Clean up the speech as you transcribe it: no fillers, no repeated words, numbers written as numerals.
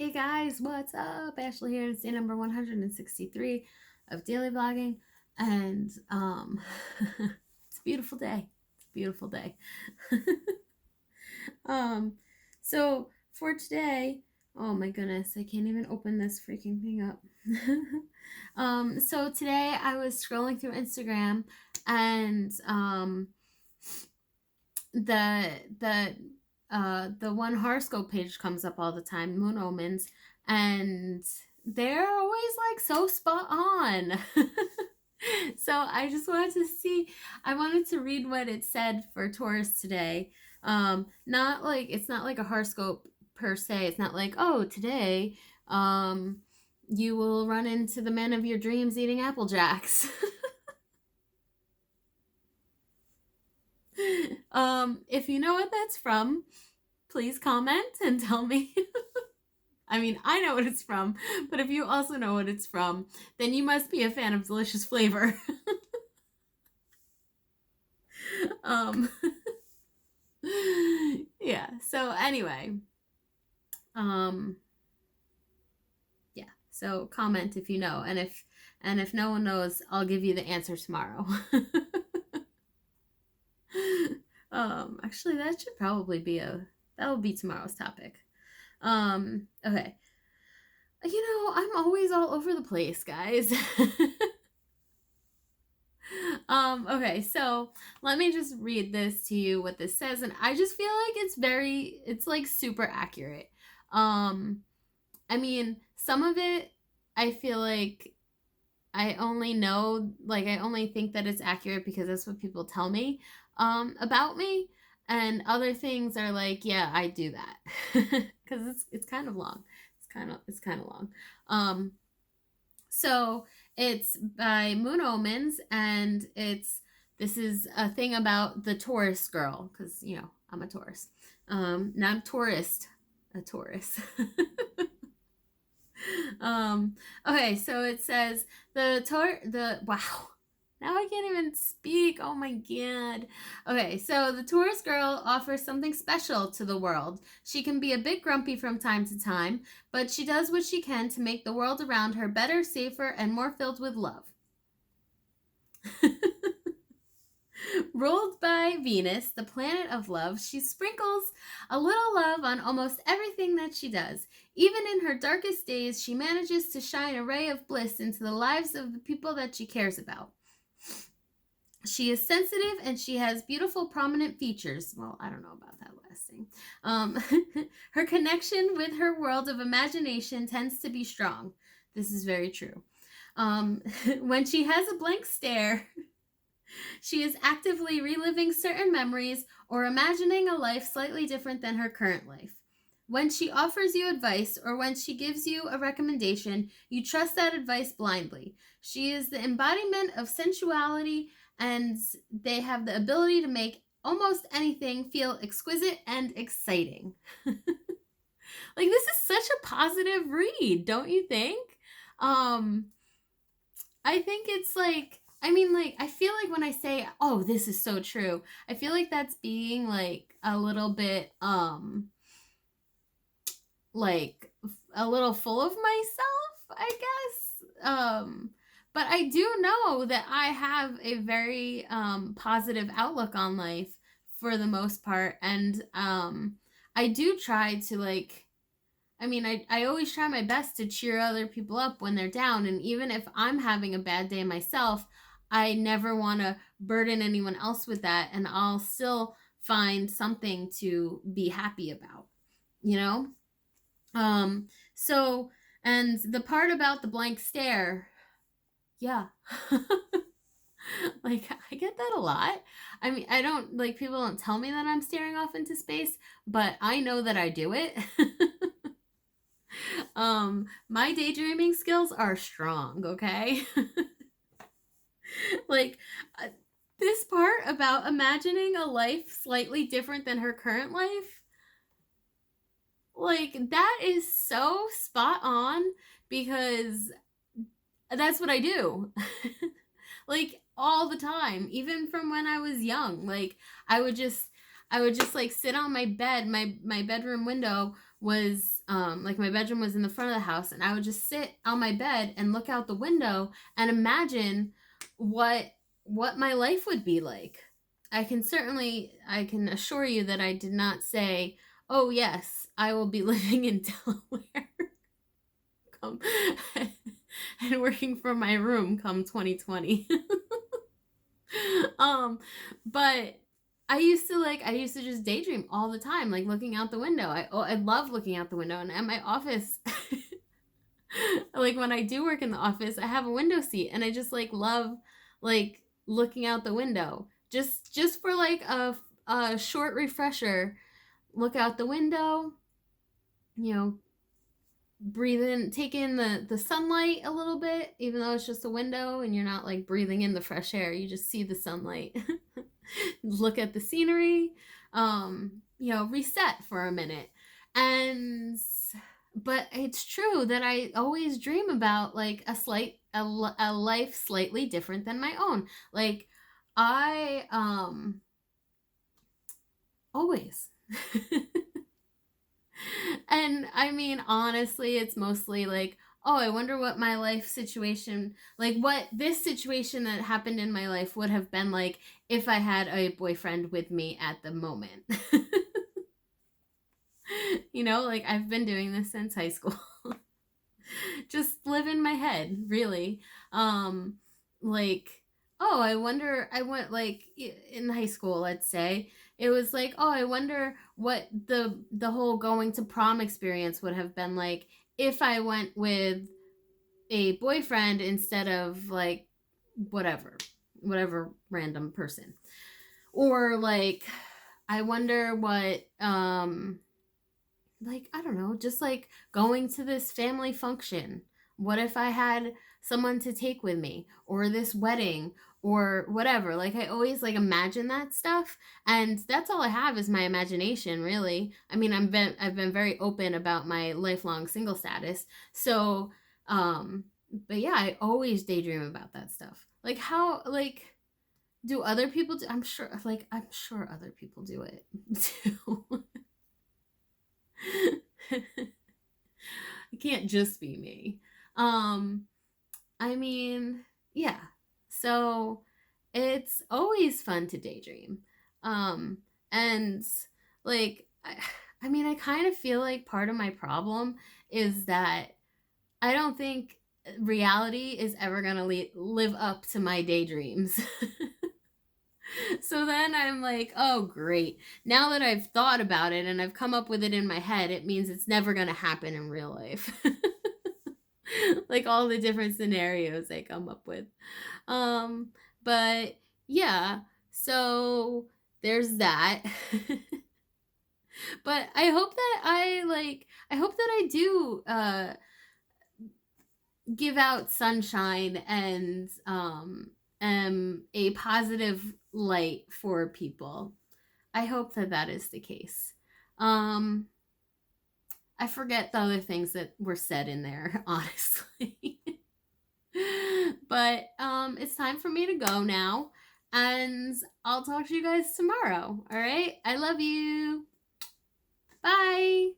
Hey guys, what's up? Ashley here. It's day number 163 of daily vlogging, and it's a beautiful day. It's a beautiful day. um, so for today, oh my goodness, I can't even open this freaking thing up. So today I was scrolling through Instagram, and the one horoscope page comes up all the time, Moon Omens, and they're always like so spot on. So I just wanted to see, I wanted to read what it said for Taurus today. Not like, it's not like a horoscope per se. It's not like, oh, today you will run into the man of your dreams eating Apple Jacks. If you know what that's from, please comment and tell me. I mean, I know what it's from, but if you also know what it's from, then you must be a fan of delicious flavor. Yeah, so anyway, yeah, so comment if you know, and if no one knows, I'll give you the answer tomorrow. Actually, that should probably be that will be tomorrow's topic. Okay. You know, I'm always all over the place, guys. Okay, so let me just read this to you, what this says, and I just feel like it's like super accurate. I mean, some of it, I feel like I only know, like, I only think that it's accurate because that's what people tell me, about me, and other things are like, yeah, I do that, because it's kind of long. It's kind of long. So it's by Moon Omens, and this is a thing about the Taurus girl, because you know I'm a Taurus, not a tourist, a Taurus. Okay, so it says wow. Now I can't even speak. Oh my god. Okay, so the Taurus girl offers something special to the world. She can be a bit grumpy from time to time, but she does what she can to make the world around her better, safer, and more filled with love. Ruled by Venus, the planet of love, she sprinkles a little love on almost everything that she does. Even in her darkest days, she manages to shine a ray of bliss into the lives of the people that she cares about. She is sensitive and she has beautiful, prominent features. Well, I don't know about that last thing. Her connection with her world of imagination tends to be strong. This is very true. When she has a blank stare, she is actively reliving certain memories or imagining a life slightly different than her current life. When she offers you advice or when she gives you a recommendation, you trust that advice blindly. She is the embodiment of sensuality, and they have the ability to make almost anything feel exquisite and exciting. Like, this is such a positive read, don't you think? I think it's like, I mean, like, I feel like when I say, oh, this is so true, I feel like that's being like a little bit, like a little full of myself, I guess. But I do know that I have a very positive outlook on life for the most part, and I do try to, like, I mean, I always try my best to cheer other people up when they're down, and even if I'm having a bad day myself, I never want to burden anyone else with that, and I'll still find something to be happy about, you know? So, and the part about the blank stare, yeah. Like, I get that a lot. I mean, I don't, like, people don't tell me that I'm staring off into space, but I know that I do it. My daydreaming skills are strong, okay? Like, this part about imagining a life slightly different than her current life, like, that is so spot on, because that's what I do. Like, all the time, even from when I was young. Like, I would just like sit on my bed, my bedroom window was like my bedroom was in the front of the house, and I would just sit on my bed and look out the window and imagine what my life would be like. I can assure you that I did not say, "Oh yes, I will be living in Delaware come and working from my room come 2020." um but I used to just daydream all the time, like looking out the window. I love looking out the window, and at my office like when I do work in the office, I have a window seat, and I just like love like looking out the window. Just for like a short refresher, look out the window, you know, breathe in, take in the sunlight a little bit, even though it's just a window and you're not like breathing in the fresh air, you just see the sunlight. Look at the scenery, reset for a minute. And but it's true that I always dream about like a life slightly different than my own. Like I always and I mean, honestly, it's mostly like, oh, I wonder what my life situation, like what this situation that happened in my life would have been like if I had a boyfriend with me at the moment. Like I've been doing this since high school. Just live in my head, really. Like, oh, I went like in high school, let's say. It was like, oh, I wonder what the whole going to prom experience would have been like if I went with a boyfriend instead of like whatever random person. Or like I wonder what like I don't know, just like going to this family function. What if I had someone to take with me, or this wedding, or whatever? Like I always like imagine that stuff, and that's all I have is my imagination, really. I mean, I've been very open about my lifelong single status. So, but yeah, I always daydream about that stuff. Like how like do other people do? I'm sure other people do it too. It can't just be me. Um, I mean, yeah. So it's always fun to daydream. Um, and like, I mean, I kind of feel like part of my problem is that I don't think reality is ever going to live up to my daydreams. So then I'm like, oh, great. Now that I've thought about it and I've come up with it in my head, it means it's never going to happen in real life. Like all the different scenarios I come up with. Um, but yeah, so there's that. But I hope that I do give out sunshine and a positive light for people. I hope that that is the case. Um, I forget the other things that were said in there, honestly. But it's time for me to go now, and I'll talk to you guys tomorrow. All right? I love you. Bye.